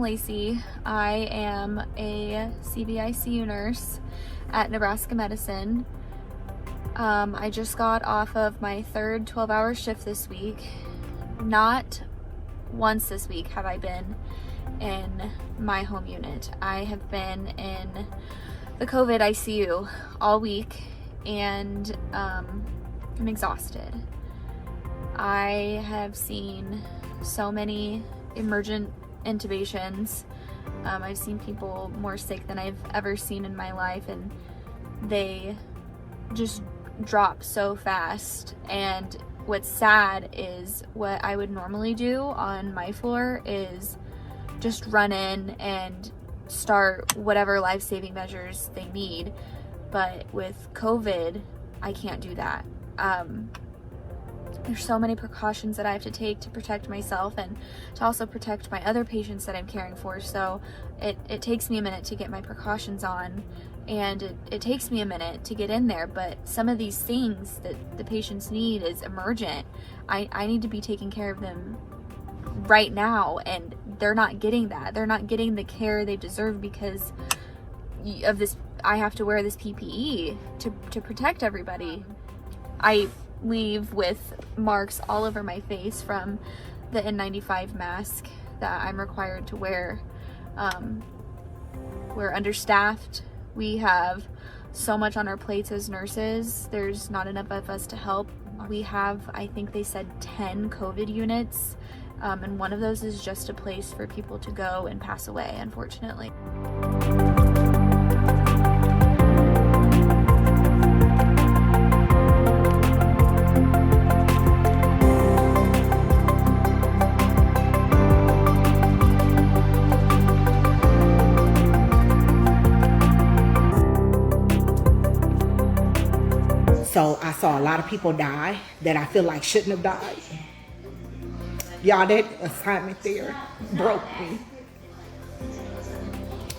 I'm Lacey. I am a CVICU nurse at Nebraska Medicine. I just got off of my third 12-hour shift this week. Not once this week have I been in my home unit. I have been in the COVID ICU all week, and I'm exhausted. I have seen so many emergent intubations. I've seen people more sick than I've ever seen in my life, and they just drop so fast. And what's sad is what I would normally do on my floor is just run in and start whatever life-saving measures they need. But with COVID, I can't do that. There's so many precautions that I have to take to protect myself and to also protect my other patients that I'm caring for. So it takes me a minute to get my precautions on, and it takes me a minute to get in there. But some of these things that the patients need is emergent. I need to be taking care of them right now, and they're not getting that. They're not getting the care they deserve because of this. I have to wear this PPE to protect everybody. I leave with marks all over my face from the N95 mask that I'm required to wear. We're understaffed. We have so much on our plates as nurses. There's not enough of us to help. We have, I think they said 10 COVID units, and one of those is just a place for people to go and pass away, unfortunately. So I saw a lot of people die that I feel like shouldn't have died. Y'all, that assignment there broke me.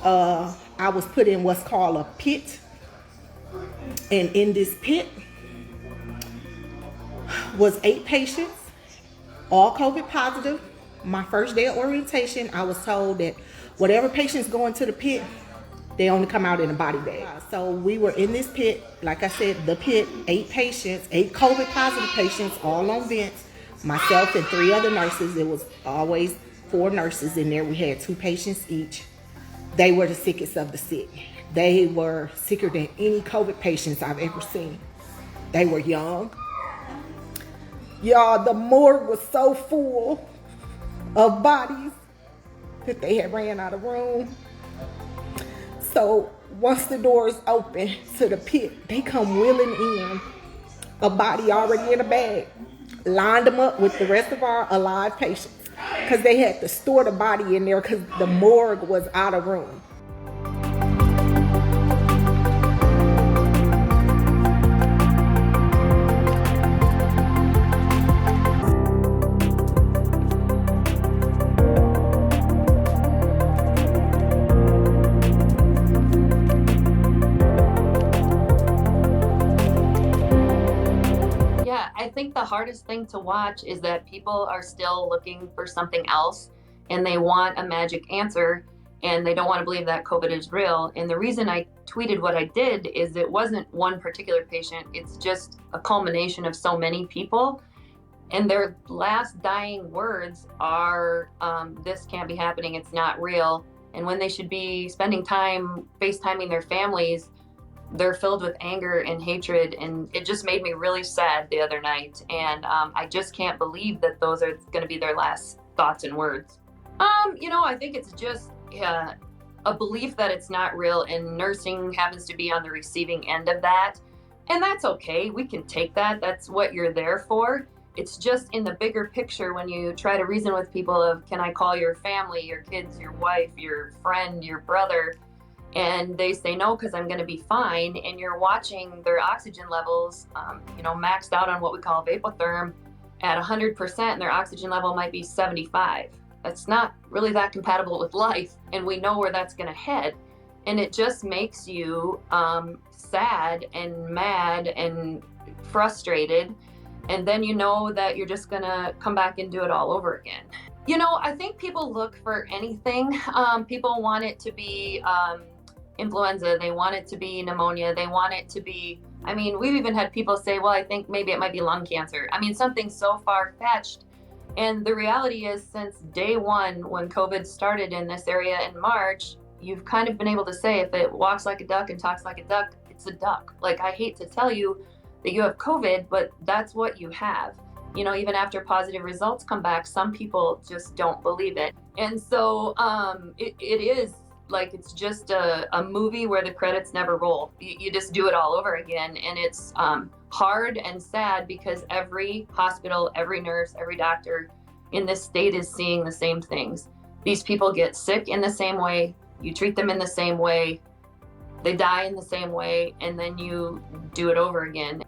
I was put in what's called a pit. And in this pit was 8 patients, all COVID positive. My first day of orientation, I was told that whatever patients go into the pit, they only come out in a body bag. So we were in this pit, like I said, the pit, 8 patients, 8 COVID positive patients, all on vents, myself and 3 other nurses. It was always 4 nurses in there. We had 2 patients each. They were the sickest of the sick. They were sicker than any COVID patients I've ever seen. They were young. Y'all, the morgue was so full of bodies that they had ran out of room. So once the doors open to the pit, they come wheeling in a body already in a bag, lined them up with the rest of our alive patients because they had to store the body in there because the morgue was out of room. I think the hardest thing to watch is that people are still looking for something else, and they want a magic answer, and they don't want to believe that COVID is real. And the reason I tweeted what I did is it wasn't one particular patient. It's just a culmination of so many people. And their last dying words are, this can't be happening. It's not real. And when they should be spending time FaceTiming their families, they're filled with anger and hatred, and it just made me really sad the other night. And I just can't believe that those are going to be their last thoughts and words. I think it's just a belief that it's not real, and nursing happens to be on the receiving end of that. And that's okay. We can take that. That's what you're there for. It's just in the bigger picture when you try to reason with people of, can I call your family, your kids, your wife, your friend, your brother? And they say no because I'm going to be fine. And you're watching their oxygen levels, maxed out on what we call vapotherm at 100%, and their oxygen level might be 75. That's not really that compatible with life, and we know where that's going to head. And it just makes you sad and mad and frustrated. And then you know that you're just going to come back and do it all over again. I think people look for anything. People want it to be influenza. They want it to be pneumonia. They want it to be, I mean, we've even had people say, well, I think maybe it might be lung cancer. I mean, something so far-fetched. And the reality is, since day one, when COVID started in this area in March, you've kind of been able to say if it walks like a duck and talks like a duck, it's a duck. Like, I hate to tell you that you have COVID, but that's what you have. Even after positive results come back, some people just don't believe it. And so it is like, it's just a movie where the credits never roll. You just do it all over again. And it's hard and sad because every hospital, every nurse, every doctor in this state is seeing the same things. These people get sick in the same way. You treat them in the same way. They die in the same way. And then you do it over again.